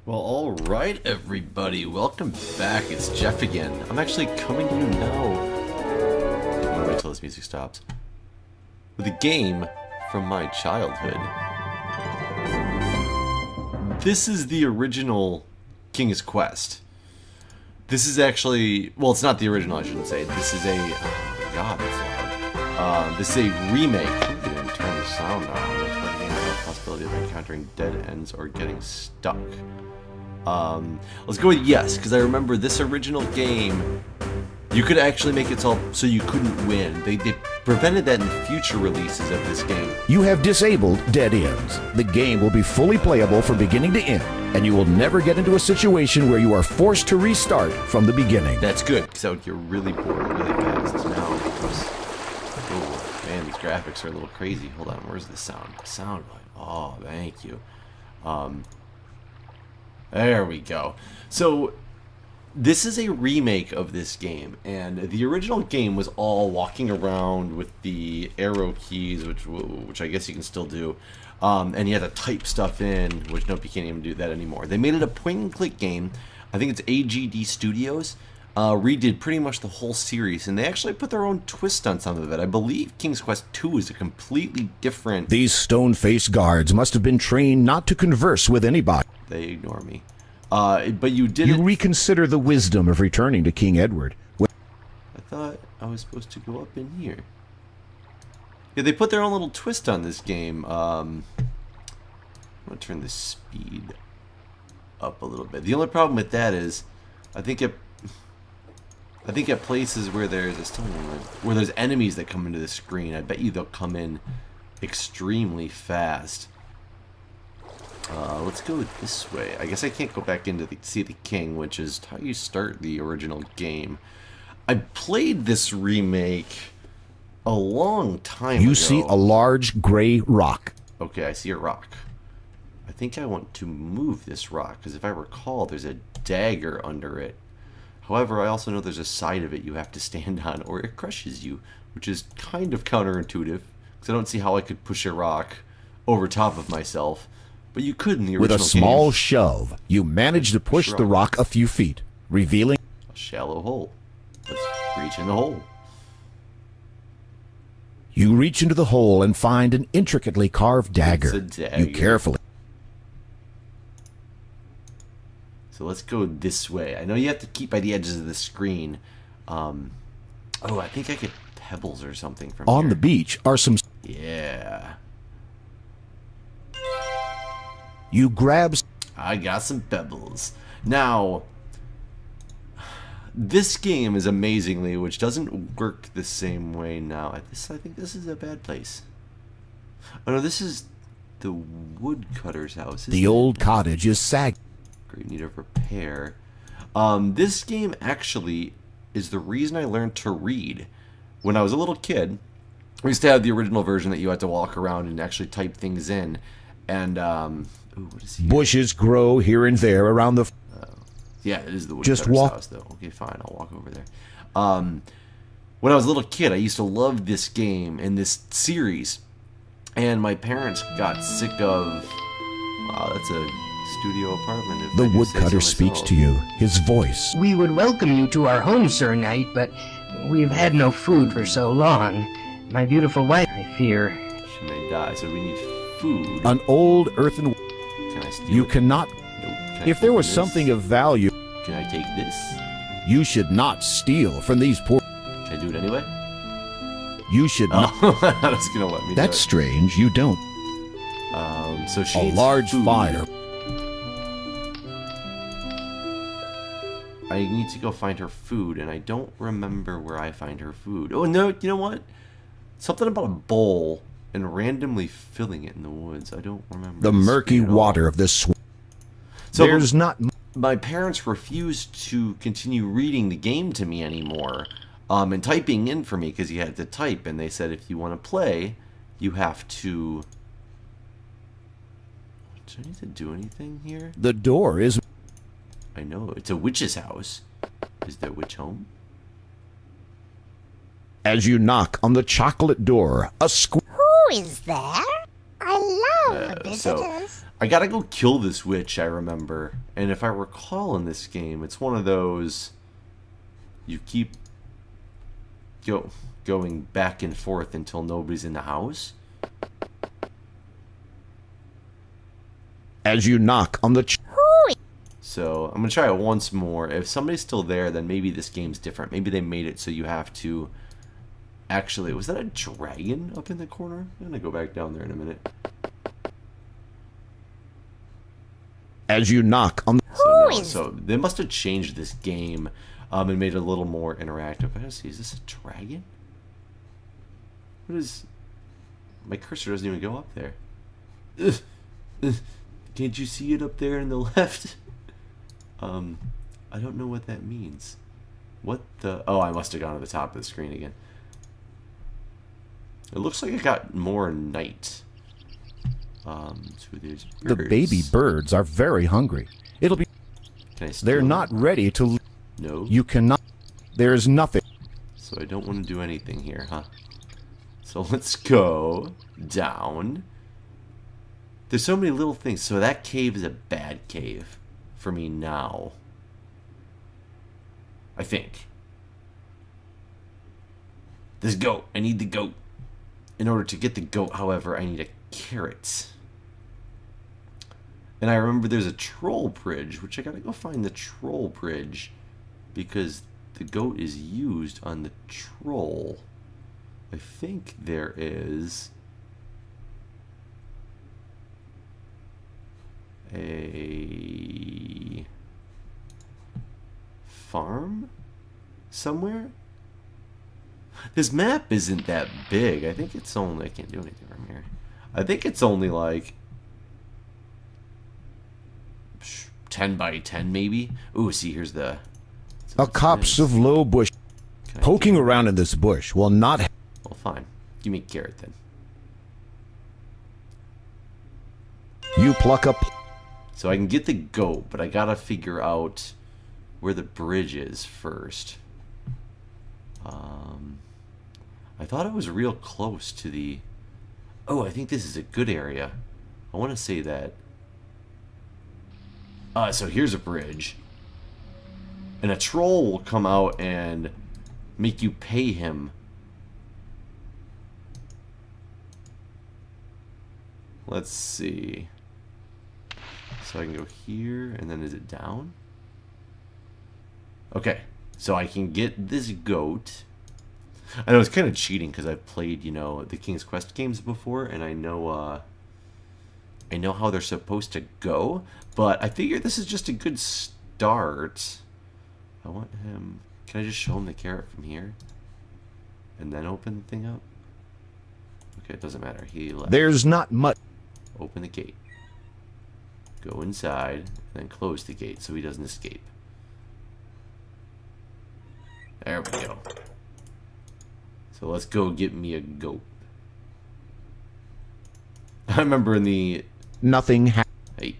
Well, alright everybody, welcome back. It's Jeff again. I'm actually coming to you now. I'm gonna wait till this music stops. With a game from my childhood. This is the original King's Quest. This is actually, well, it's not the original, I shouldn't say. This is a, oh god, that's loud. This is a remake. I'm gonna turn the sound down. The possibility of encountering dead ends or getting stuck. Let's go with yes, because I remember this original game, you could actually make it so you couldn't win. They prevented that in future releases of this game. You have disabled dead ends. The game will be fully playable from beginning to end, and you will never get into a situation where you are forced to restart from the beginning. That's good, because I would get really bored really fast. Now, oh man, these graphics are a little crazy. Hold on, where's the sound? Sound, oh, thank you. There we go. So, this is a remake of this game, and the original game was all walking around with the arrow keys, which I guess you can still do, and you had to type stuff in, which nope, you can't even do that anymore. They made it a point-and-click game. I think it's AGD Studios. Redid pretty much the whole series, and they actually put their own twist on some of it. I believe King's Quest II is a completely different... These stone-faced guards must have been trained not to converse with anybody. They ignore me. But you did reconsider the wisdom of returning to King Edward. I thought I was supposed to go up in here. Yeah, they put their own little twist on this game. I'm going to turn the speed up a little bit. The only problem with that is, I think at places where there's enemies that come into the screen, I bet you they'll come in extremely fast. Let's go this way. I guess I can't go back into see the king, which is how you start the original game. I played this remake a long time ago. You see a large gray rock. Okay, I see a rock. I think I want to move this rock, because if I recall, there's a dagger under it. However, I also know there's a side of it you have to stand on, or it crushes you, which is kind of counterintuitive, because I don't see how I could push a rock over top of myself. But you could in the original game. With a small game. Shove, you manage to push the rock a few feet, revealing a shallow hole. Let's reach in the hole. You reach into the hole and find an intricately carved dagger. It's a dagger. You carefully. So let's go this way. I know you have to keep by the edges of the screen. Oh, I think I get pebbles or something from On here. the beach are some... Yeah. You grab... I got some pebbles. Now, this game is amazingly, which doesn't work the same way now. I think this is a bad place. Oh no, this is the woodcutter's house. The old cottage is sagging. Great need of repair. This game actually is the reason I learned to read. When I was a little kid, we used to have the original version that you had to walk around and actually type things in. And, ooh, what is here? Bushes grow here and there around the... Yeah, it is the Just woodcutter's walk. house, though. Okay, fine, I'll walk over there. When I was a little kid, I used to love this game and this series. And my parents got sick of... Wow, that's a studio apartment. If The woodcutter speaks to you, his voice. We would welcome you to our home, Sir Knight, but we've had no food for so long. My beautiful wife, I fear. She may die, so we need food. An old earthen... Can I steal You it? cannot... Nope. Can I If there take was this? something of value, Can I take this? you should not steal from these poor... Can I do it anyway? You should not... Oh, I was gonna let me That's do strange, you don't. it. So she A needs large food. fire. I need to go find her food, and I don't remember where I find her food. Oh, no, you know what? Something about a bowl and randomly filling it in the woods. I don't remember. The this murky at all. water of this swamp. So There's not... my parents refused to continue reading the game to me anymore, and typing in for me, because you had to type, and they said if you want to play, you have to... Do I need to do anything here? The door is... I know, it's a witch's house. Is there a witch home? As you knock on the chocolate door, a Who is there? I love So I gotta go kill this witch, I remember. And if I recall in this game, it's one of those you keep going back and forth until nobody's in the house. As you knock on the So I'm gonna try it once more. If somebody's still there, then maybe this game's different. Maybe they made it so you have to actually... Was that a dragon up in the corner? I'm gonna go back down there in a minute. As you knock on So they must have changed this game and made it a little more interactive. I gotta see, is this a dragon? What is... My cursor doesn't even go up there. Can't you see it up there in the left? I don't know what that means. What the... Oh, I must have gone to the top of the screen again. It looks like it got more night. So there's birds. the baby birds are very hungry. It'll be... Can I steal They're them? not ready to... No. You cannot... There's nothing... So I don't want to do anything here, huh? So let's go down. There's so many little things. So that cave is a bad cave for me now. I think. This goat. I need the goat. In order to get the goat, however, I need a carrot. And I remember there's a troll bridge, which I gotta go find the troll bridge. Because the goat is used on the troll. I think there is a farm somewhere. This map isn't that big. I think it's only... I can't do anything from here. I think it's only like 10 by 10 maybe. Ooh, see, here's the... A copse of low bush. Poking around in this bush will not... Well, fine. Give me a carrot then. You pluck up... So I can get the goat, but I gotta figure out where the bridge is first. I thought it was real close to the... Oh, I think this is a good area. I want to say that... So here's a bridge. And a troll will come out and make you pay him. Let's see. So I can go here, and then is it down? Okay, so I can get this goat. I know it's kind of cheating because I've played, you know, the King's Quest games before, and I know how they're supposed to go. But I figure this is just a good start. I want him... Can I just show him the carrot from here? And then open the thing up? Okay, it doesn't matter. He left. There's not much... Open the gate. Go inside, and then close the gate so he doesn't escape. There we go. So let's go get me a goat. I remember in the... Nothing Hey.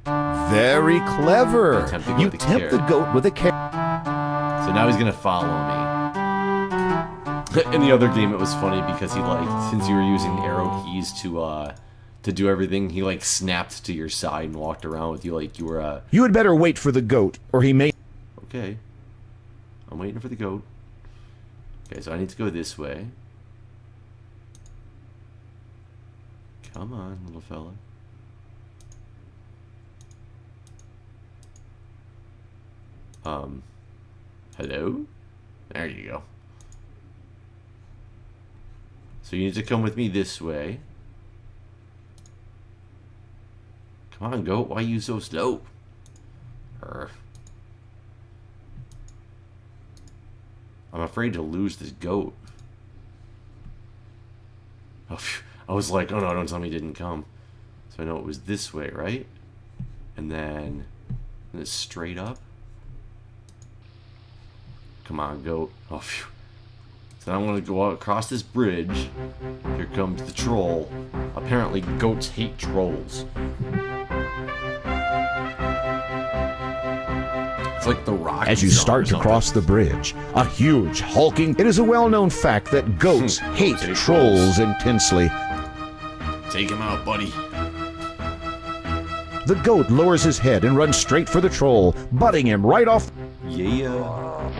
Very clever. Tempting You with the tempt the carrot. goat with a carrot. So now he's gonna follow me. In the other game, it was funny because he, like, since you were using the arrow keys to do everything, he, like, snapped to your side and walked around with you like you were You had better wait for the goat, or he may... Okay. I'm waiting for the goat. Okay, so I need to go this way. Come on, little fella. Hello? There you go. So you need to come with me this way. Come on, goat. Why are you so slow? I'm afraid to lose this goat. Oh, phew. I was like, oh no, don't tell me he didn't come. So I know it was this way, right? And then it's straight up. Come on, goat. Oh, phew. So I'm gonna go out across this bridge. Here comes the troll. Apparently, goats hate trolls. It's like the Rock. As you start to cross the bridge, a huge, hulking... It is a well-known fact that goats hate trolls intensely. Take him out, buddy. The goat lowers his head and runs straight for the troll, butting him right off. Yeah.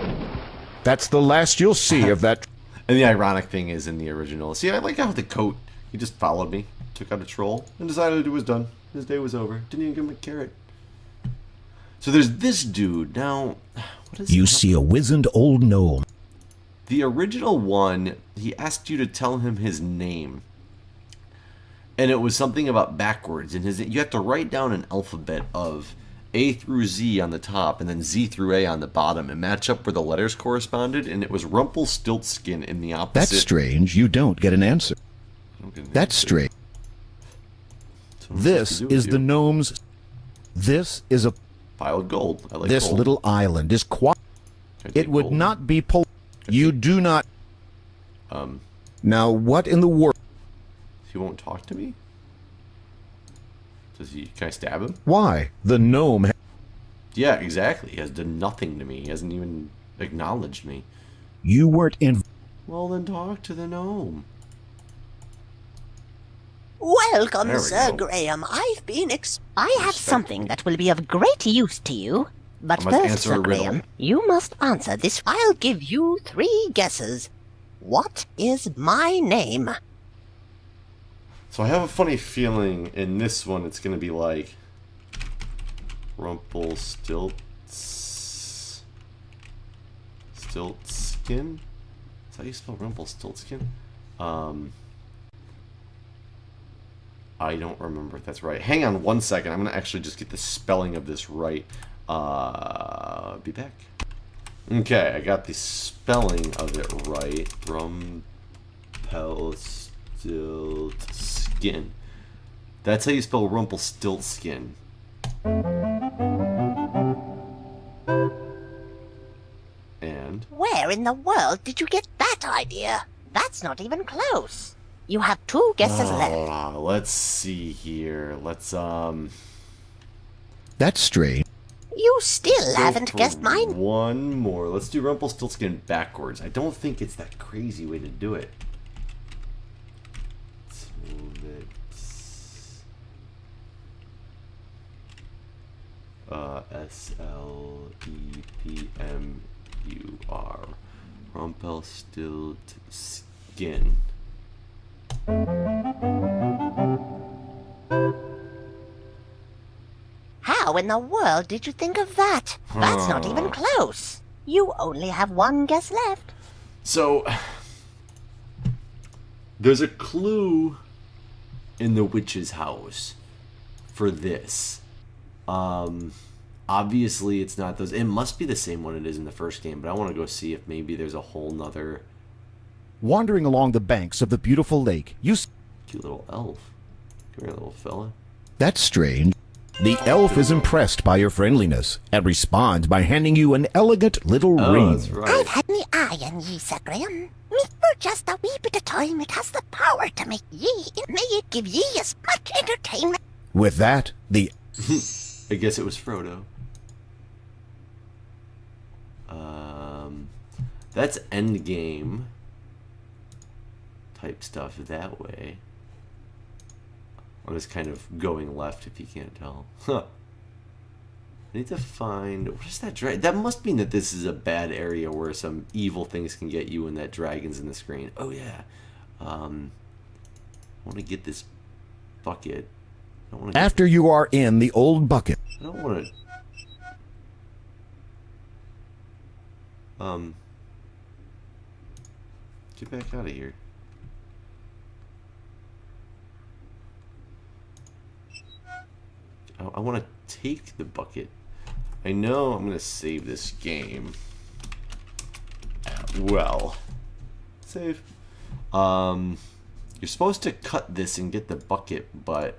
That's the last you'll see of that. And the ironic thing is, in the original, see, I like how the goat, he just followed me, took out a troll, and decided it was done. His day was over. Didn't even give him a carrot. So there's this dude. Now, what is You see a wizened old gnome. The original one, he asked you to tell him his name. And it was something about backwards. And you have to write down an alphabet of A through Z on the top and then Z through A on the bottom and match up where the letters corresponded. And it was Rumpelstiltskin in the opposite. That's strange. You don't get an answer. That's strange. This is the gnome's... This is a... Pile of gold. I like this gold. little island is quite... It would gold? not be... You do not... Now, what in the world... He won't talk to me? Does he... Can I stab him? Why? The gnome... Yeah, exactly. He has done nothing to me. He hasn't even acknowledged me. You weren't in... Well, then talk to the gnome. Welcome, There we Sir go. Graham. I have something that will be of great use to you. But I must first, answer a Sir riddle. Graham, you must answer this. I'll give you 3 guesses. What is my name? So I have a funny feeling in this one it's going to be like Stiltskin? Is that how you spell Rumpelstiltskin? I don't remember if that's right. Hang on one second. I'm going to actually just get the spelling of this right. Be back. Okay, I got the spelling of it right. Rumpelstiltskin. That's how you spell Rumpelstiltskin. And? Where in the world did you get that idea? That's not even close. You have 2 guesses left. Let's see here. Let's, That's strange. You still go haven't for guessed mine. one more. Let's do Rumpelstiltskin backwards. I don't think it's that crazy way to do it. So that's Sleepmur. Rumpelstiltskin. How in the world did you think of that? That's not even close. You only have 1 guess left. So, there's a clue in the witch's house for this. Obviously, it's not those. It must be the same one it is in the first game, but I want to go see if maybe there's a whole nother Wandering along the banks of the beautiful lake, you... cute little elf. Come here, little fella. That's strange. The elf is impressed by your friendliness and responds by handing you an elegant little ring. That's right. I've had me eye on ye, Sir Graham. Me for just a wee bit of time, it has the power to make ye, and may it give ye as much entertainment. With that, the... I guess it was Frodo. That's endgame type stuff that way. I'm just kind of going left if you can't tell. Huh. I need to find... What is that dragon? That must mean that this is a bad area where some evil things can get you and that dragon's in the screen. Oh, yeah. I want to get this bucket. I don't want to After you are in the old bucket, I don't want to... Get back out of here. I want to take the bucket. I know I'm going to save this game. Well. Save. You're supposed to cut this and get the bucket, but...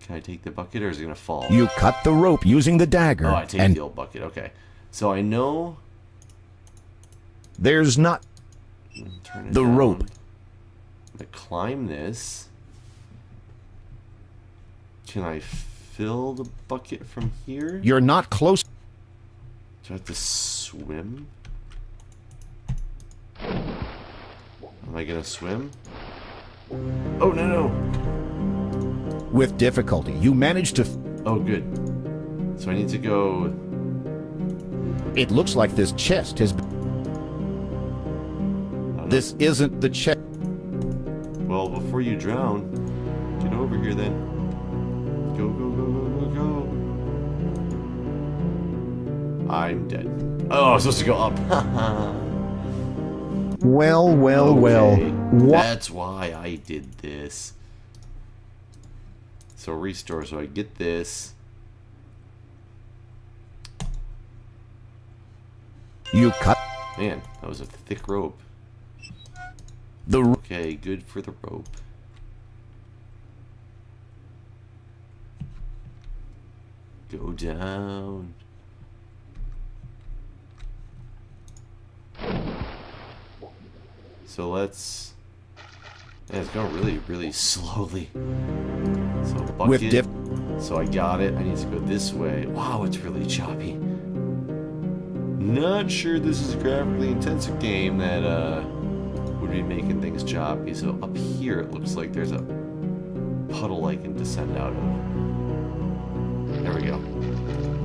Can I take the bucket or is it going to fall? you cut the rope using the dagger, Oh, I take and the old bucket. Okay. So I know... there's not... Turn it The down. rope. I'm going to climb this. Can I fill the bucket from here? You're not close. Do I have to swim? Am I gonna swim? Oh, no. With difficulty, you manage to... Oh, good. So I need to go... It looks like this chest has been... This isn't the chest. Well, before you drown, get over here then. Go, go, go, go, go, go. I'm dead. Oh, I was supposed to go up. Well. Okay, What? that's why I did this. So restore, so I get this. You cut Man, that was a thick rope. the... Okay, good for the rope. Go down. So let's... Yeah, it's going really, really slowly. So bucket. With diff... So I got it. I need to go this way. Wow, it's really choppy. Not sure this is a graphically intensive game that would be making things choppy. So up here it looks like there's a puddle I can descend out of. There we go.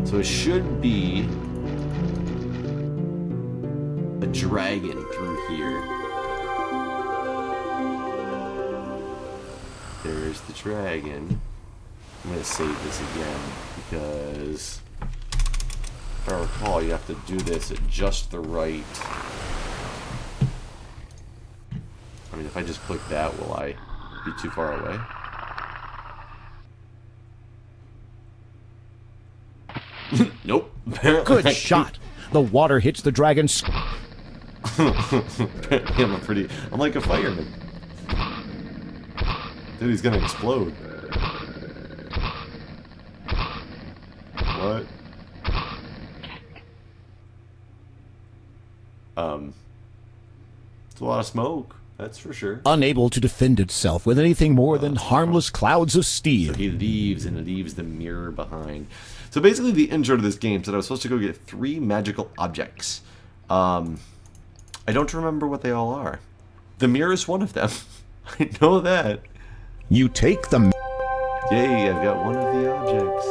So it should be a dragon through here. There's the dragon. I'm going to save this again because if I recall, you have to do this at just the right... I mean, if I just click that, will I be too far away? Nope. Good shot. The water hits the dragon's... I'm like a fireman. Dude, he's gonna explode. What? It's a lot of smoke, that's for sure. Unable to defend itself with anything more than harmless clouds of steel. So he leaves, and leaves the mirror behind. So basically the intro to this game said I was supposed to go get 3 magical objects. I don't remember what they all are. The mirror is one of them. I know that. You take the... Yay, I've got one of the objects.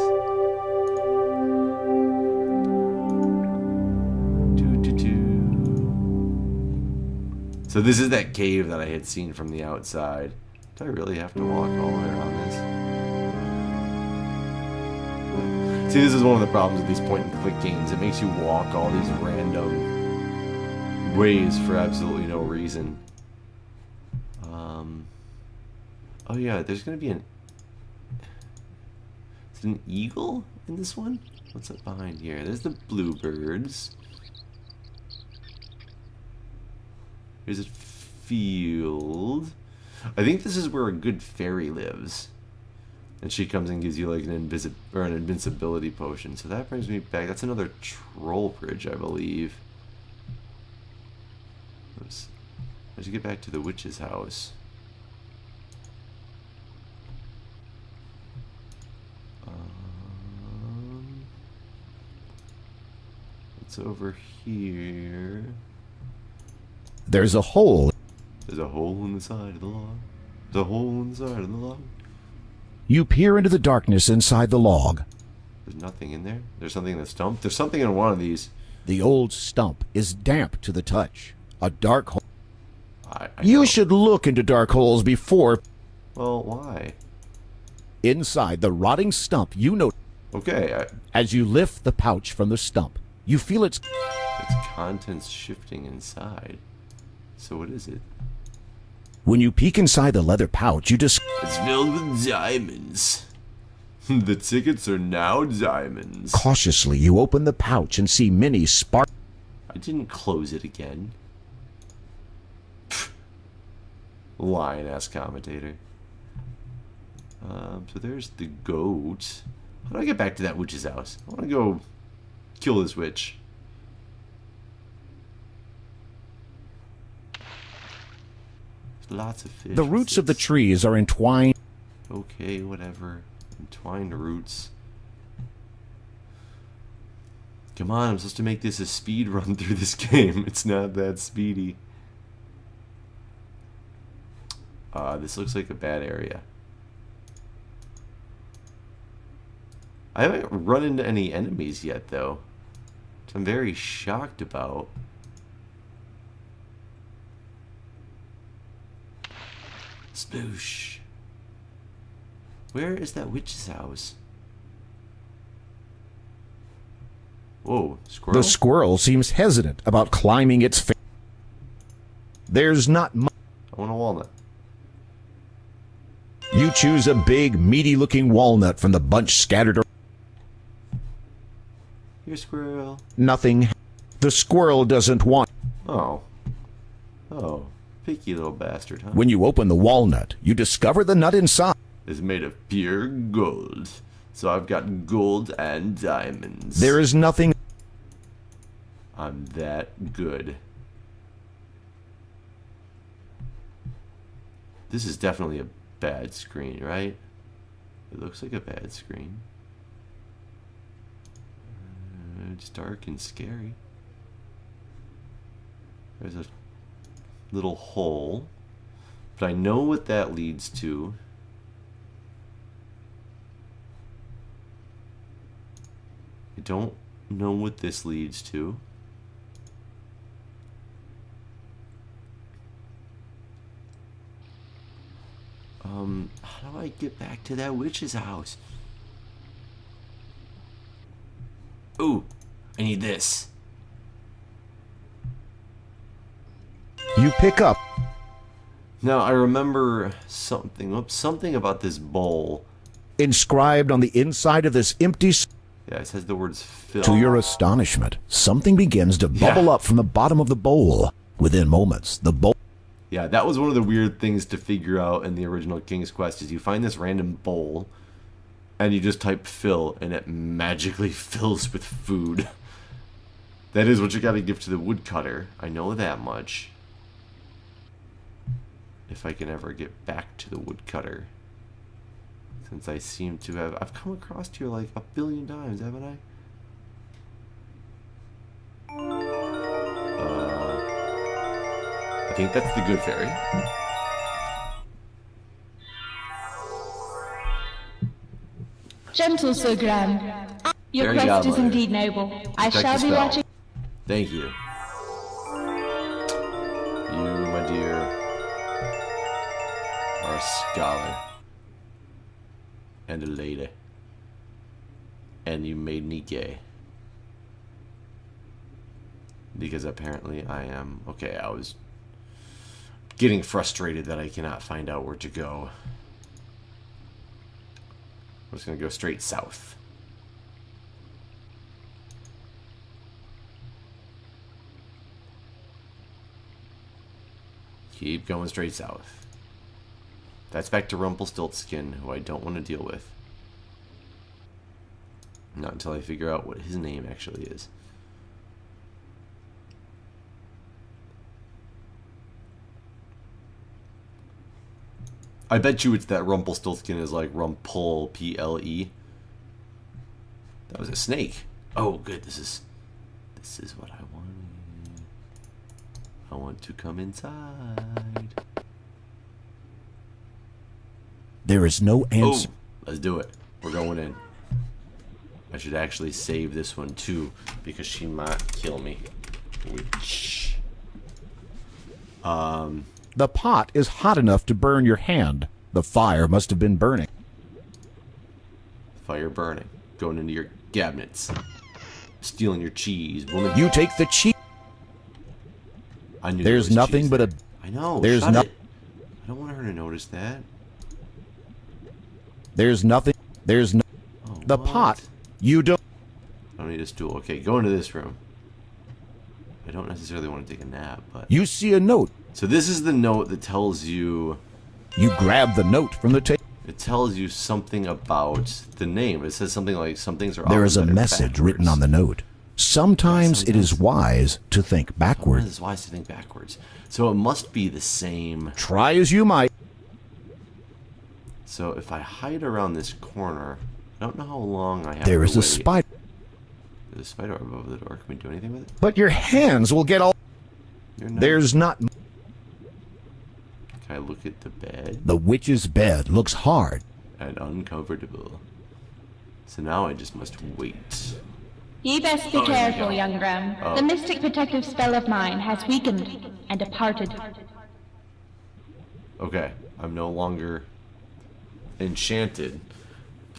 So this is that cave that I had seen from the outside. Do I really have to walk all the way around this? See, this is one of the problems with these point-and-click games. It makes you walk all these random ways for absolutely no reason. Oh yeah, there's gonna be an... Is it an eagle in this one? What's up behind here? There's the bluebirds. Here's a field. I think this is where a good fairy lives. And she comes and gives you like an invincibility potion. So that brings me back. That's another troll bridge, I believe. Oops. Let's get back to the witch's house. What's over here? There's a hole. There's a hole in the side of the log. There's a hole in the side of the log. You peer into the darkness inside the log. There's nothing in there. There's something in the stump. There's something in one of these. The old stump is damp to the touch. A dark hole. I You know. should look into dark holes before... Well, why? Inside the rotting stump, you know... Okay, As you lift the pouch from the stump, you feel its... its contents shifting inside. So what is it? When you peek inside the leather pouch, you just... It's filled with diamonds. The tickets are now diamonds. Cautiously, you open the pouch and see many spark... I didn't close it again. Lion-ass commentator. So there's the goat. How do I get back to that witch's house? I want to go kill this witch. There's lots of fish. The What's roots of the this? trees are entwined... Okay, whatever. Entwined roots. Come on, I'm supposed to make this a speed run through this game. It's not that speedy. This looks like a bad area. I haven't run into any enemies yet, though. Which I'm very shocked about. Sploosh. Where is that witch's house? Whoa, squirrel? The squirrel seems hesitant about climbing its There's not much. I want a walnut. You choose a big, meaty-looking walnut from the bunch scattered around. Here, squirrel. Nothing. The squirrel doesn't want. Oh. Oh. Picky little bastard, huh? When you open the walnut, you discover the nut inside. It's made of pure gold. So I've got gold and diamonds. There is nothing. I'm that good. This is definitely a bad screen, right? It looks like a bad screen. It's dark and scary. There's a little hole. But I know what that leads to. I don't know what this leads to. How do I get back to that witch's house? Ooh, I need this. You pick up. Now I remember something. Something about this bowl. Inscribed on the inside of this empty. Yeah, it says the words fill. To your astonishment, something begins to bubble up from the bottom of the bowl. Within moments, the bowl. Yeah, that was one of the weird things to figure out in the original King's Quest is you find this random bowl and you just type fill and it magically fills with food. That is what you gotta give to the woodcutter. I know that much. If I can ever get back to the woodcutter. Since I seem to have... I've come across here like a billion times, haven't I? I think that's the good fairy. Gentle Sir Graham, your Very quest is godmother. indeed noble. I Protect shall the be spell. watching. Thank you. You, my dear, are a scholar. And a lady. And you made me gay. Because apparently I am... Okay, I was getting frustrated that I cannot find out where to go. I'm just going to go straight south. Keep going straight south. That's back to Rumpelstiltskin, who I don't want to deal with. Not until I figure out what his name actually is. I bet you it's that Rumpelstiltskin is like Rumpel, P-L-E. That was a snake. Oh, good. This is what I wanted. I want to come inside. There is no answer. Oh, let's do it. We're going in. I should actually save this one too, because she might kill me. Which... The pot is hot enough to burn your hand. The fire must have been burning. Fire burning. Going into your cabinets. Stealing your cheese, woman. You take the cheese. I knew There's there was nothing cheese but there. a... I know. There's shut no- it. I don't want her to notice that. There's nothing. There's no... Oh, The what? pot. You don't... I don't need a stool. Okay, go into this room. I don't necessarily want to take a nap, but... You see a note. So this is the note that tells you... You grab the note from the table. It tells you something about the name. It says something like, some things are There is a often better message written on backwards. the note. Sometimes it is sometimes. wise to think Sometimes backward. it's wise to think backwards. So it must be the same. Try as you might. So if I hide around this corner, I don't know how long I have There to is a wait. spider. There's There's a spider web over the door. Can we do anything with it? But your hands will get all... There's not... Can I look at the bed? The witch's bed looks hard. And uncomfortable. So now I just must wait. Ye best be careful, young Graham. Oh. The mystic protective spell of mine has weakened and departed. Okay, I'm no longer enchanted.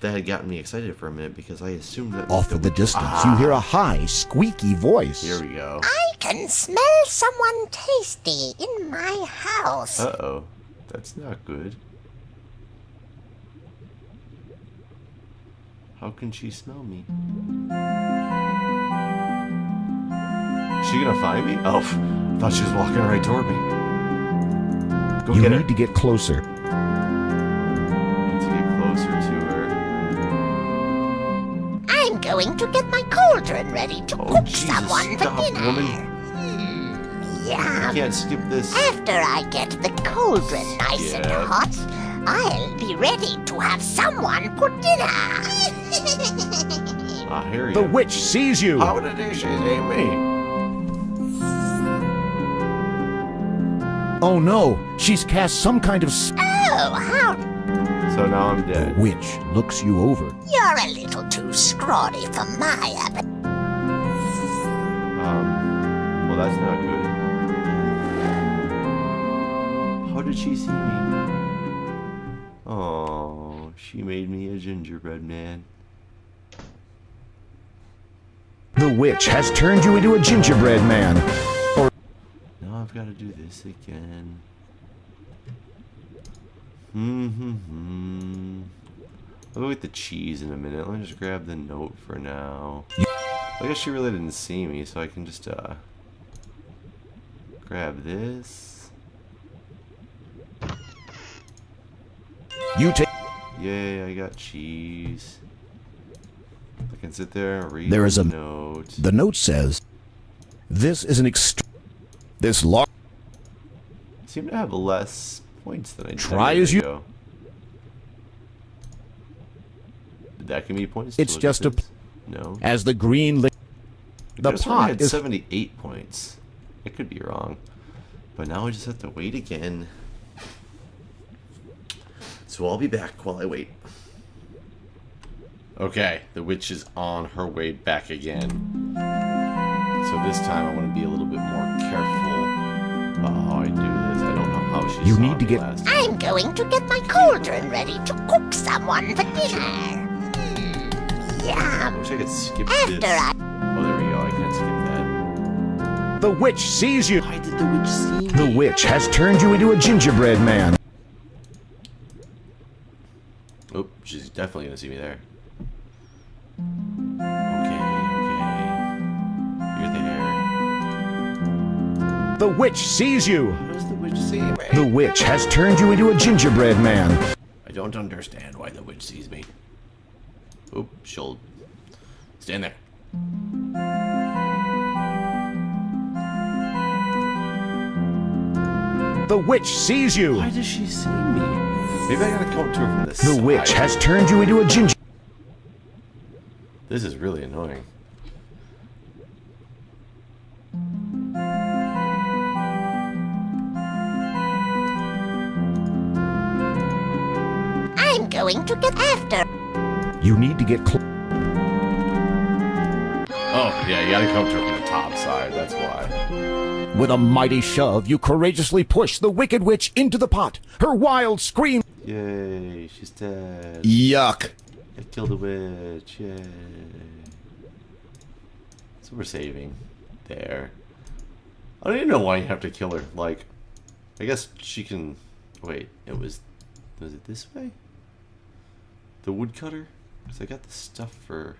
That had gotten me excited for a minute because I assumed that... Off in the distance, you hear a high, squeaky voice. Here we go. I can smell someone tasty in my house. Uh-oh. That's not good. How can she smell me? Is she gonna find me? Oh, thought she was walking right toward me. Go You get need her. to get closer. Need to get closer to her. I'm going to get my cauldron ready to Oh, cook Jesus, someone stop, for dinner. woman. Yeah. I can't skip this. After I get the cauldron nice and Yeah. hot, I'll be ready to have someone for dinner. Ah, here you The go. witch sees you. How did she see me? Oh no, she's cast some kind of... Oh, how So now I'm The dead. witch looks you over. you're a little too scrawny for my appetite. Well, that's not good. How did she see me? Oh, she made me a gingerbread man. The witch has turned you into a gingerbread man. Now I've got to do this again. I'll go get the cheese in a minute. Let me just grab the note for now. I guess she really didn't see me, so I can just grab this. You take... Yay, I got cheese. I can sit there and read There is the a- note. The note says, this is an this large... I seem to have less points than I did. Try a minute as you- ago. Did that give me points? It's to look just at a- this? No. As the green... The This one pot had is... 78 points. I could be wrong. But now I just have to wait again. So I'll be back while I wait. Okay, the witch is on her way back again. So this time I want to be a little bit more careful about how I do this. I don't know how she You saw need to me get- last time. I'm going to get my cauldron ready to cook someone for dinner. I Yum. wish I could skip After this. I... Oh, there we go. I can't skip that. The witch sees you. Why did the witch see me? The witch has turned you into a gingerbread man. Oh, she's definitely gonna see me there. Okay, okay. You're there. The witch sees you. How does the witch see me? The witch has turned you into a gingerbread man. I don't understand why the witch sees me. Oop, she'll stand there. The witch sees you. Why does she see me? Maybe I gotta come to her from this The side. witch has turned you into a ginger... This is really annoying. I'm going to get after... You need to get close. Oh, yeah, you gotta come to her from the top side, that's why. With a mighty shove, you courageously push the wicked witch into the pot. Her wild scream... Yay, she's dead. Yuck. I killed the witch, yay. So we're saving. There. I don't even know why you have to kill her. Like, I guess she can... Wait, was it this way? The woodcutter? Because I got the stuff for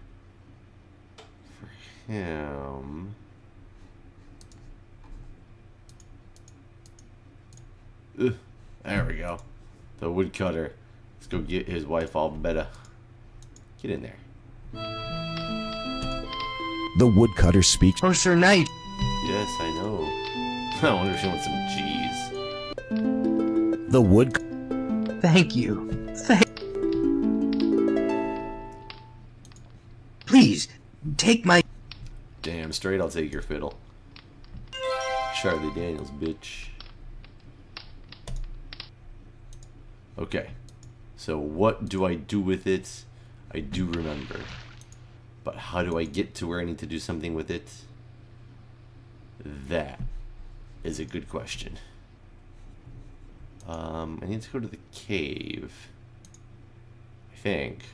him. Ugh, there we go. The woodcutter. Let's go get his wife all better. Get in there. The woodcutter speaks... Oh, Sir Knight, Yes, I know. I wonder if she wants some cheese. The wood... thank you. Please, take my... straight, I'll take your fiddle. Charlie Daniels, bitch. Okay. So what do I do with it? I do remember. But how do I get to where I need to do something with it? That is a good question. I need to go to the cave. I think.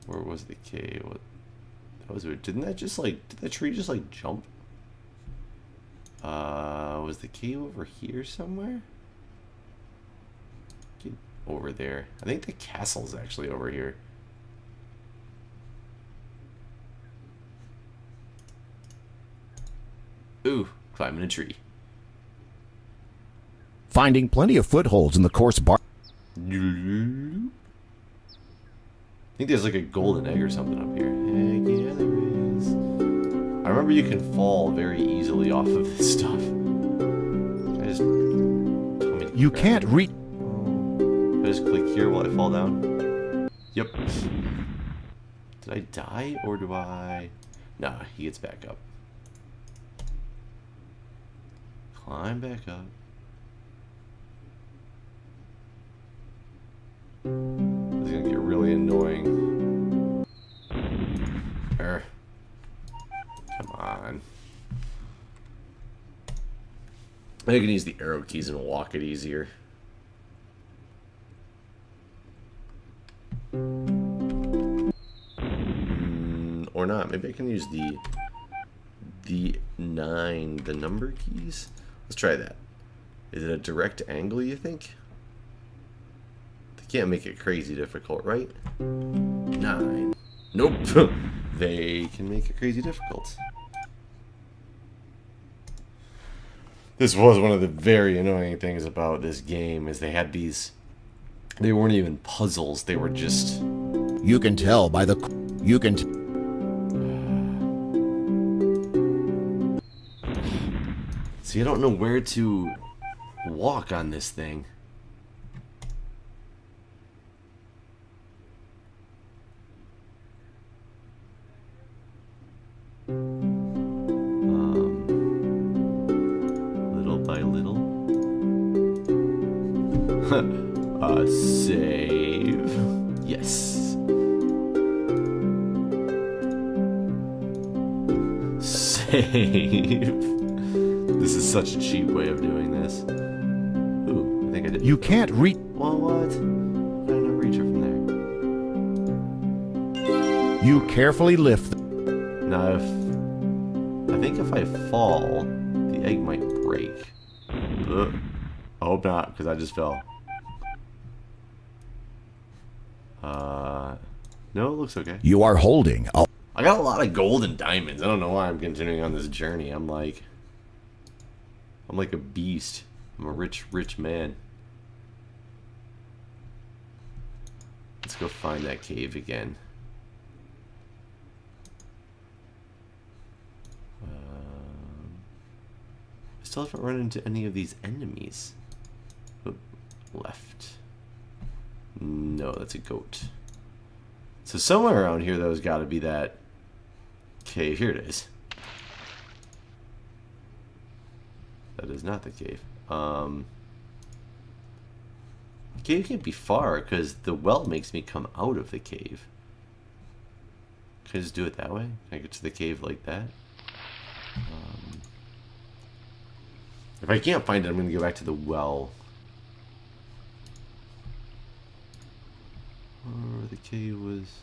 Where was the cave? What? That was weird. Didn't that just like? Did that tree just like jump? Was the cave over here somewhere? Get over there. I think the castle's actually over here. Ooh, climbing a tree. Finding plenty of footholds in the coarse bark. I think there's like a golden egg or something up here. Heck yeah, there is. I remember you can fall very easily off of this stuff. I just... You can't reach... I just click here while I fall down? Yep. Did I die or do I... Nah, he gets back up. Climb back up. This is gonna get really annoying. Come on. I can use the arrow keys and walk it easier. Or not. Maybe I can use the number keys. Let's try that. Is it a direct angle, you think? They can't make it crazy difficult, right? 9. Nope. They can make it crazy difficult. This was one of the very annoying things about this game, is they had these... They weren't even puzzles, they were just... You can tell by the... You can... See, I don't know where to walk on this thing. Little by little. Save. Yes. Save. This is such a cheap way of doing this. Ooh, I think I did. You can't reach... Well, what? How did I not reach her from there? You carefully lift... Now, I think if I fall, the egg might break. Ugh. I hope not, because I just fell. No, it looks okay. You are holding... I got a lot of gold and diamonds. I don't know why I'm continuing on this journey. I'm like a beast. I'm a rich, rich man. Let's go find that cave again. I still haven't run into any of these enemies. Oh, left. No, that's a goat. So somewhere around here, there's got to be that cave. Here it is. That is not the cave. The cave can't be far because the well makes me come out of the cave. Can I just do it that way? Can I get to the cave like that? If I can't find it, I'm going to go back to the well. Or the cave was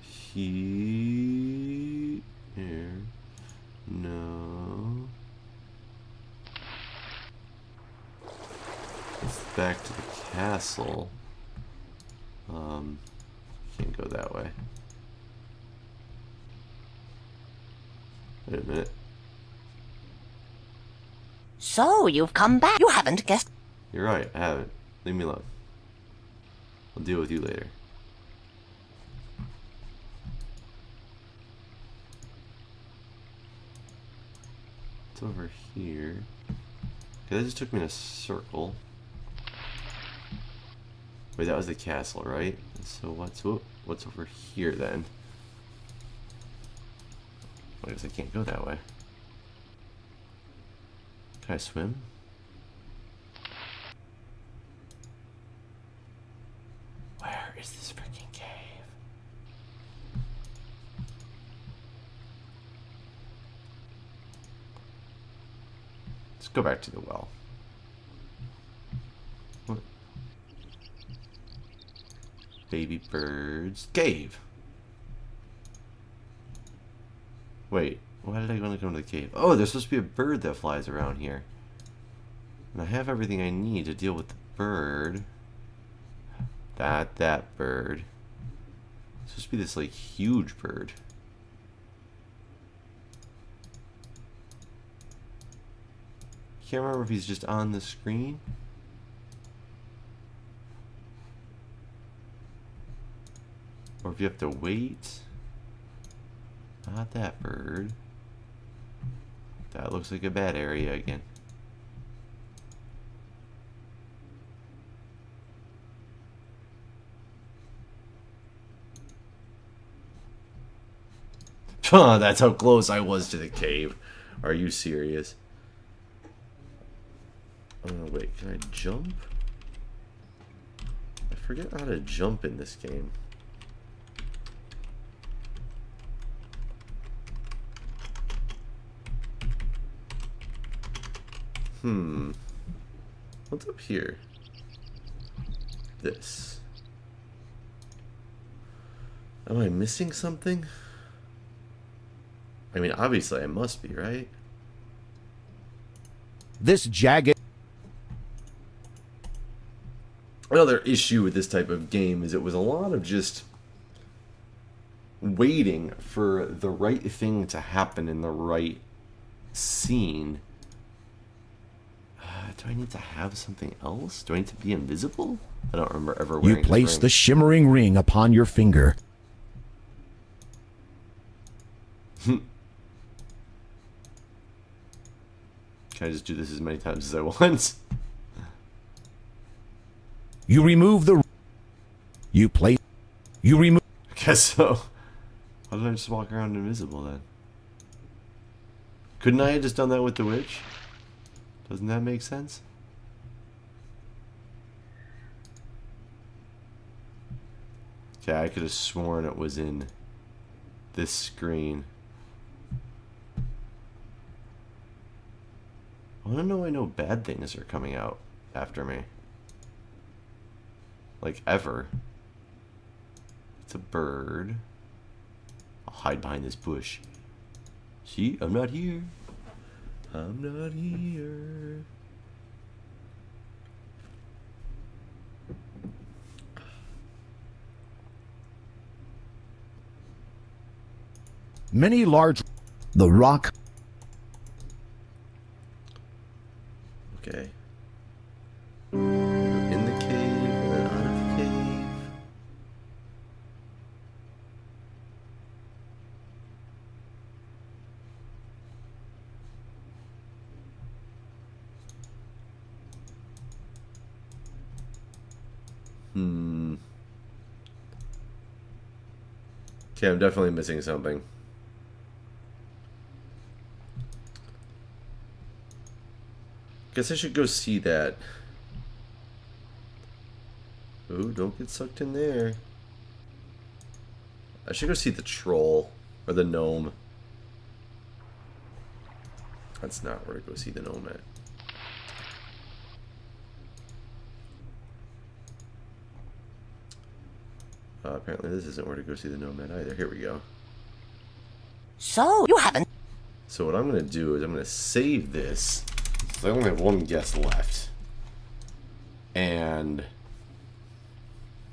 here. No. It's back to the castle. Can't go that way. Wait a minute. So, you've come back. You haven't guessed. You're right, I haven't. Leave me alone. I'll deal with you later. It's over here. Okay, that just took me in a circle. Wait, that was the castle, right? So what's over here then? I guess I can't go that way. Can I swim? Where is this freaking cave? Let's go back to the well. What? Baby birds. Cave! Wait, why did I want to go into the cave? Oh, there's supposed to be a bird that flies around here. And I have everything I need to deal with the bird. That bird. It's supposed to be this, like, huge bird. Can't remember if he's just on the screen. Or if you have to wait. Not that bird. That looks like a bad area again. Huh, that's how close I was to the cave. Are you serious? Wait, can I jump? I forget how to jump in this game. What's up here? This. Am I missing something? I mean, obviously I must be, right? This jagged... Another issue with this type of game is it was a lot of just waiting for the right thing to happen in the right scene. Do I need to have something else? Do I need to be invisible? I don't remember ever wearing You place this the shimmering ring upon your finger. Can I just do this as many times as I want? You remove the... You place... You remove... I guess so. Why did I just walk around invisible then? Couldn't I have just done that with the witch? Doesn't that make sense? Okay, I could have sworn it was in this screen. I want to know I know bad things are coming out after me. Like, ever. It's a bird. I'll hide behind this bush. See? I'm not here. I'm not here. Many large... The rock... Okay. Go in the cave and then out of the cave. Okay, I'm definitely missing something. Guess I should go see that. Ooh, don't get sucked in there. I should go see the troll. Or the gnome. That's not where to go see the gnome at. Apparently this isn't where to go see the gnome at either. Here we go. So, you haven't... So what I'm going to do is I'm going to save this. So I only have one guess left. And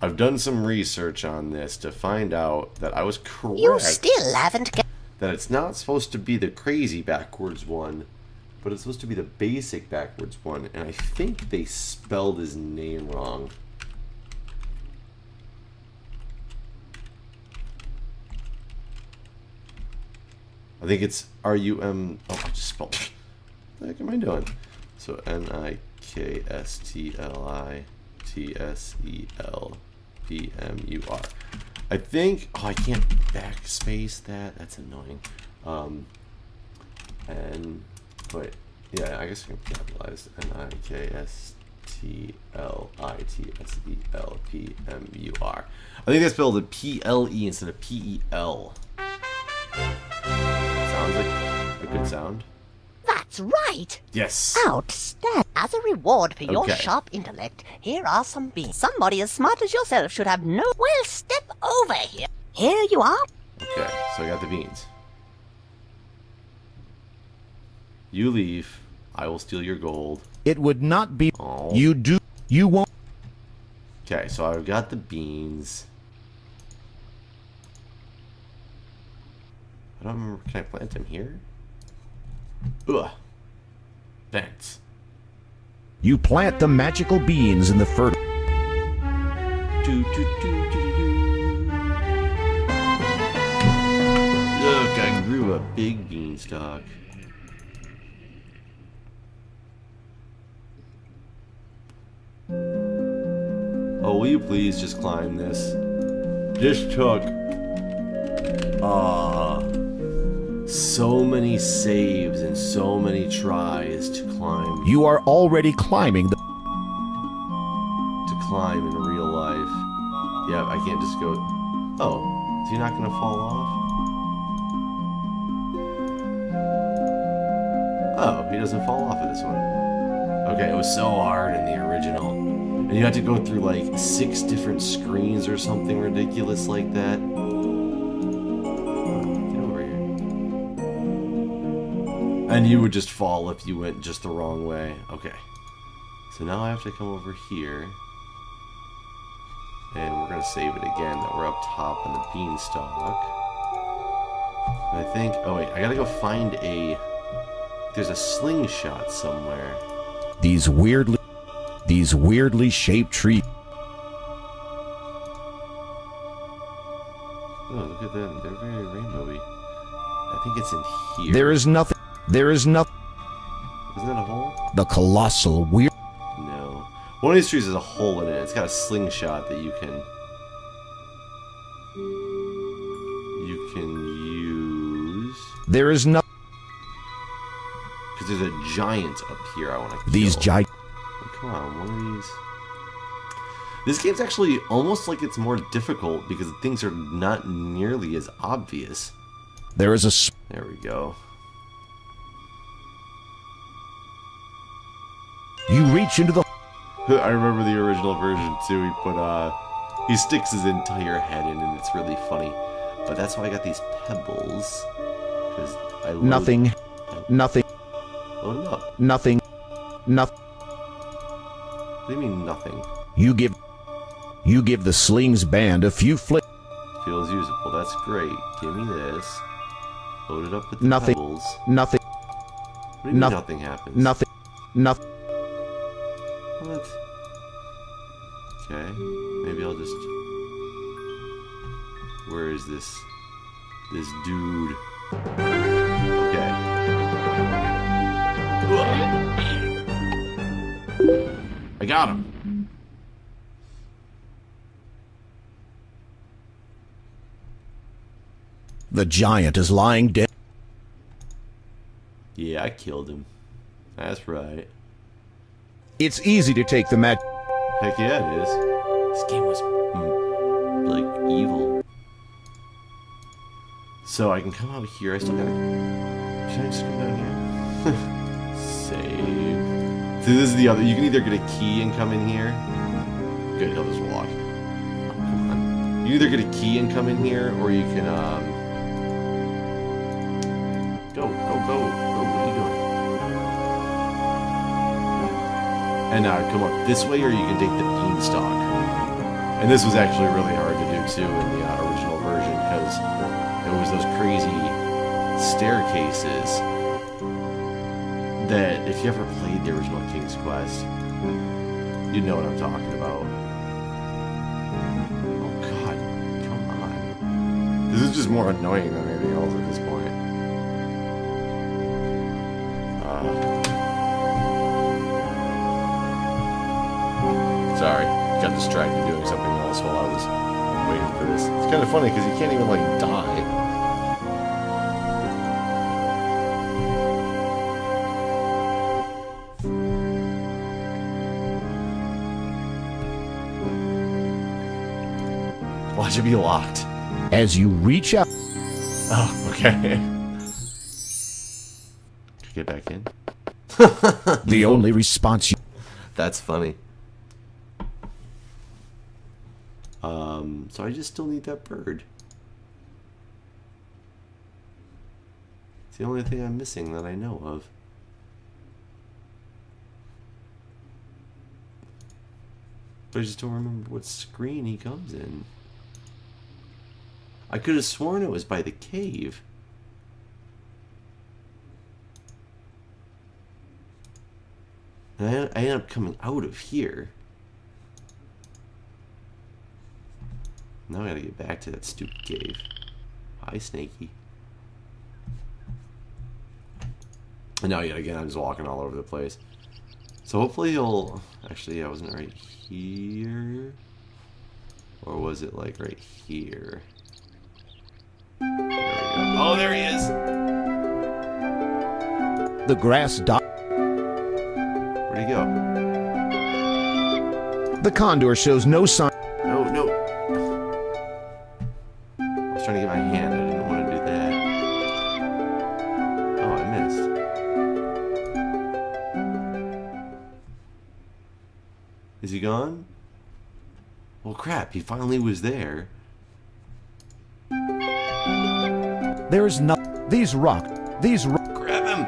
I've done some research on this to find out that I was correct. You still haven't... That it's not supposed to be the crazy backwards one, but it's supposed to be the basic backwards one. And I think they spelled his name wrong. I think it's R-U-M... Oh, I just spelled... What the heck am I doing? So N-I-K-S-T-L-I-T-S-E-L-P-M-U-R. I think... Oh, I can't backspace that. That's annoying. And wait, yeah, I guess I can capitalize NIKSTLITSELPMUR. I think that's spelled a PLE instead of PEL. Sounds like a good sound. That's right. Yes. Outstanding. As a reward for your Okay. sharp intellect, here are some beans. Somebody as smart as yourself should have no... Well, step over here. Here you are. Okay, so I got the beans. You leave. I will steal your gold. It would not be. Oh. You won't. Okay, so I've got the beans. I don't remember. Can I plant them here? Ugh. Thanks. You plant the magical beans in the fertile. Look, I grew a big beanstalk. Oh, will you please just climb this? This took so many saves and so many tries to climb. You are already climbing the. To climb in real life. Yeah, I can't just go. Oh, is he not gonna fall off? Oh, he doesn't fall off of this one. Okay, it was so hard in the original. And you had to go through like 6 different screens or something ridiculous like that. Get over here. And you would just fall if you went just the wrong way. Okay. So now I have to come over here. And we're going to save it again that we're up top on the beanstalk. And I think... Oh wait, I gotta go find a... There's a slingshot somewhere. These weirdly shaped trees. Oh, look at them. They're very rainbowy. I think it's in here. There is nothing. Isn't that a hole? The colossal weird. No. One of these trees has a hole in it. It's got a slingshot that you can use. There is no. Because there's a giant up here I want to kill. These giant. Oh, come on, one of these. This game's actually almost like it's more difficult because things are not nearly as obvious. There is a. There we go. You reach into the. I remember the original version too. He sticks his entire head in, and it's really funny. But that's why I got these pebbles. Because I load, Nothing. Nothing. Load them up. Nothing. Nothing. What do you mean nothing? You give the slings band a few flicks. Feels usable. That's great. Give me this. Load it up with the Nothing. pebbles. Nothing. What do you mean nothing happens? Nothing. Nothing. What? Okay. Maybe I'll just... Where is this dude? Okay. I got him. The giant is lying dead. Yeah, I killed him. That's right. It's easy to take the match. Heck yeah, it is. This game was, like, evil. So I can come out here. I still gotta... Can I just come down here? Save. So this is the other... You can either get a key and come in here. Good, he'll just walk. Oh, come on. You can either get a key and come in here, or you can, Go. What are you doing? And now come up this way, or you can take the beanstalk. And this was actually really hard to do too in the original version because there was those crazy staircases that if you ever played the original King's Quest, you'd know what I'm talking about. Oh god, come on. This is just more annoying than anything else at this point. Sorry, got distracted doing something else while I was waiting for this. It's kind of funny because you can't even, like, die. Watch it be locked. As you reach out, Oh, okay. Get back in. the only response you... That's funny. So I just still need that bird. It's the only thing I'm missing that I know of. But I just don't remember what screen he comes in. I could have sworn it was by the cave. And I ended up coming out of here. Now I gotta get back to that stupid cave. Hi, Snakey. And now yet again, I'm just walking all over the place. So hopefully he'll... Actually, I wasn't right here. Or was it like right here? There we go. Oh, there he is! The grass dot... Where'd he go? The condor shows no sign... No, no. I was trying to get my hand. I didn't want to do that. Oh, I missed. Is he gone? Well, crap. He finally was there. There is no... These rock... Grab him!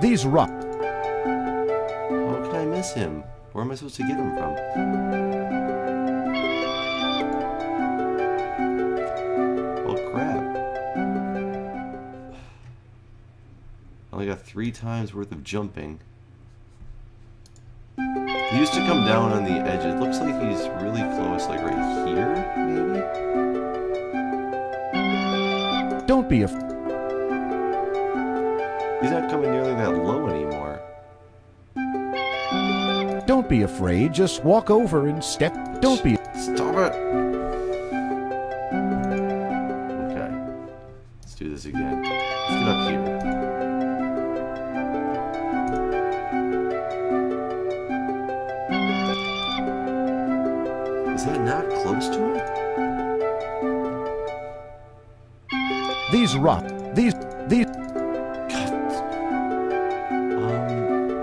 These rock... How can I miss him? Where am I supposed to get him from? Well, crap. I only got 3 times worth of jumping. He used to come down on the edge. It looks like he's really close, like right here, maybe? Don't be a... He's not coming nearly that low anymore. Don't be afraid. Just walk over and step... Don't be... Stop it! Okay. Let's do this again. Let's get up here. Is that not close to him? These rock... These... God.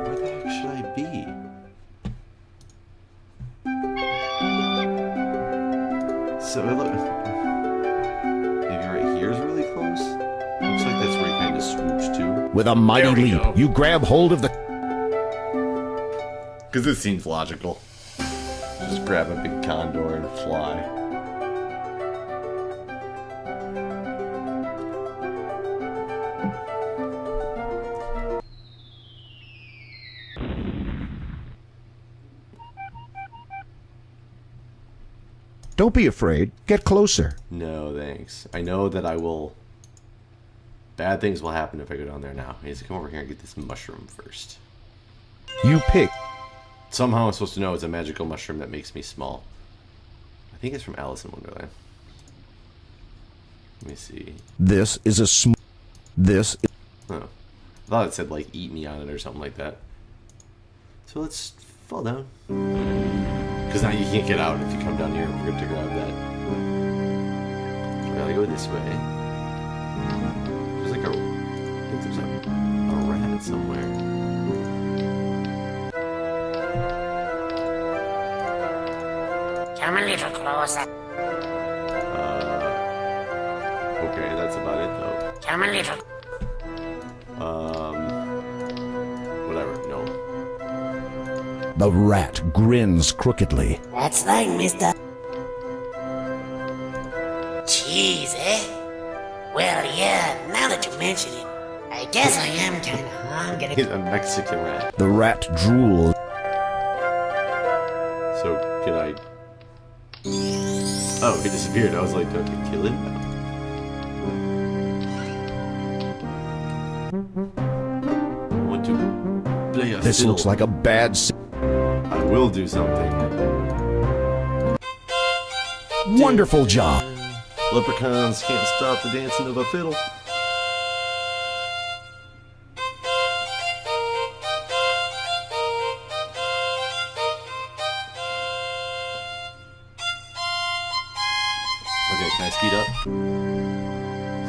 Where the heck should I be? So it looks... Maybe right here is really close? Looks like that's where he kind of swoops to. With a mighty There we leap, go. you grab hold of the... Because this seems logical. Just grab a big condor and fly. Don't be afraid. Get closer. No, thanks. I know that I will... Bad things will happen if I go down there now. I need to come over here and get this mushroom first. You pick... Somehow I'm supposed to know it's a magical mushroom that makes me small. I think it's from Alice in Wonderland. Let me see. This is a sm... This... Oh. I thought it said, like, eat me on it or something like that. So let's fall down. Because now you can't get out if you come down here. We're going to grab that. We gotta go this way. There's like a... I think there's a rat somewhere. Come a little closer. Okay, that's about it though. Come a little. Whatever, no. The rat grins crookedly. That's right, mister. Cheese, eh? Well, yeah, now that you mention it, I guess I am kind of hungry. He's a Mexican rat. The rat drools. So, can I... Oh, he disappeared. I was like, do I have to kill him? I want to play a This fiddle. looks like a bad... I will do something. Wonderful job. Leprechauns can't stop the dancing of a fiddle. Can I speed up?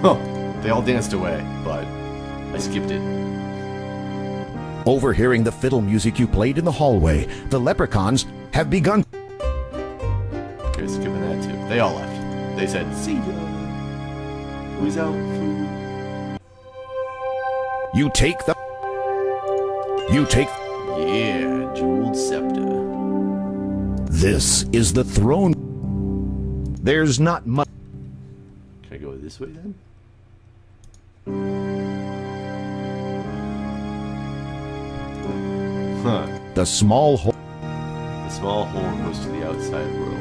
Oh, they all danced away, but I skipped it. Overhearing the fiddle music you played in the hallway, the leprechauns have begun. Okay, skipping that too. They all left. They said, see ya. Who's out? Food. You take. Yeah, jeweled scepter. This is the throne. There's not much. Can I go this way then? Huh. The small hole. The small hole goes to the outside world.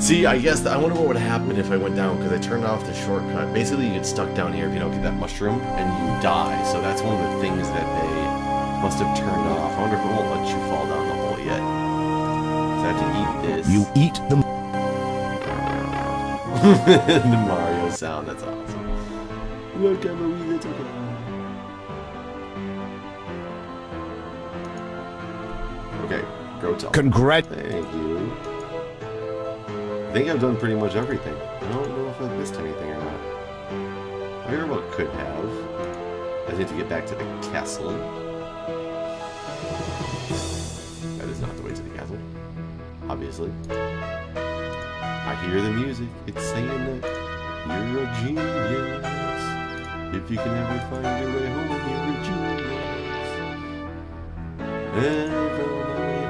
See, I guess I wonder what would happen if I went down, because I turned off the shortcut. Basically, you get stuck down here if you don't get that mushroom, and you die. So that's one of the things that they must have turned off. I wonder if it won't let you fall down the hole yet. So I have to eat this. You eat the. The Mario sound, that's awesome. Welcome, a wee little guy. Okay, go tell. Thank you. I think I've done pretty much everything. I don't know if I've missed anything or not. I very well could have. I need to get back to the castle. That is not the way to the castle. Obviously. I hear the music. It's saying that you're a genius. If you can ever find your way home, you're a genius. And I found my way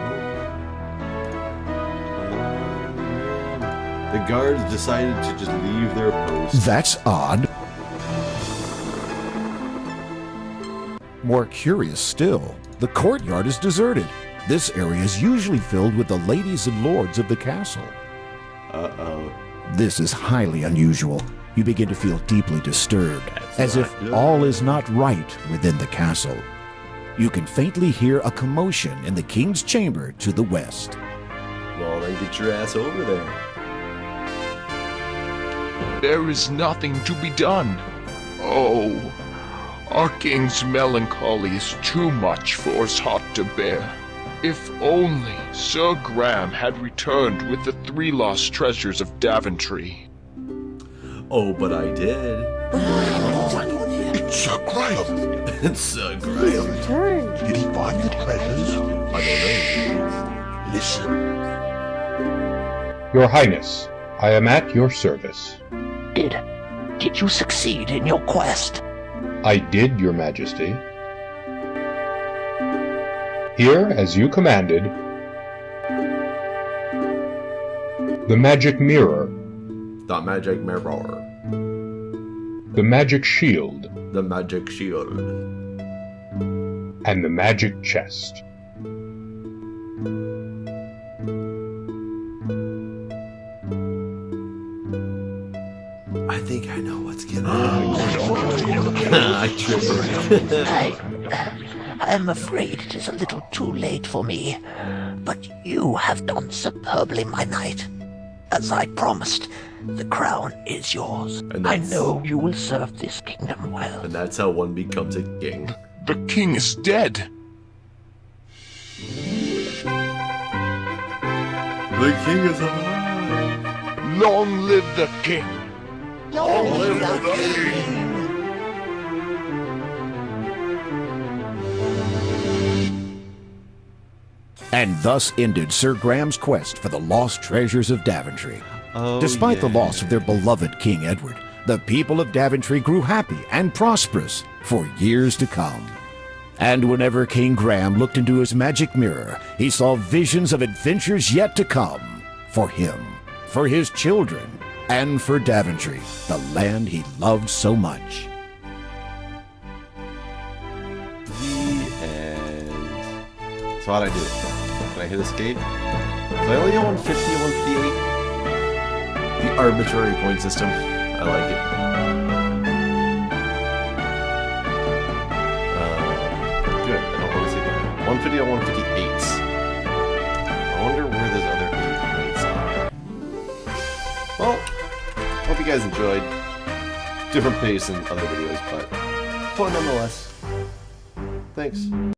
home. The guards decided to just leave their post. That's odd. More curious still, the courtyard is deserted. This area is usually filled with the ladies and lords of the castle. Uh-oh. This is highly unusual. You begin to feel deeply disturbed, as if all is not right within the castle. You can faintly hear a commotion in the king's chamber to the west. Well, then get your ass over there. There is nothing to be done. Oh, our king's melancholy is too much for us hot to bear. If only Sir Graham had returned with the 3 lost treasures of Daventry. Oh, but I did. It's Sir Graham. It's Sir Graham. Did he find the treasures? I don't know. Listen. Your Highness, I am at your service. Did you succeed in your quest? I did, Your Majesty. Here, as you commanded, the magic mirror, The magic mirror. the magic shield, The magic shield. and the magic chest. I think I know what's going on. I tripped. I am afraid it is a little too late for me, but you have done superbly, my knight. As I promised, the crown is yours. I know you will serve this kingdom well. And that's how one becomes a king. The king is dead. The king is alive. Long live the king. Long live the king. And thus ended Sir Graham's quest for the lost treasures of Daventry. Oh, Despite the yeah. loss of their beloved King Edward, the people of Daventry grew happy and prosperous for years to come. And whenever King Graham looked into his magic mirror, he saw visions of adventures yet to come for him, for his children, and for Daventry, the land he loved so much. The end. So how'd I do it? Can I hit escape? So I only get 150 and 158. The arbitrary point system. I like it. Good. I don't want to see that. 150 and 158. I wonder where those other 8 points are. Well, hope you guys enjoyed. Different pace than other videos, but fun nonetheless. Thanks.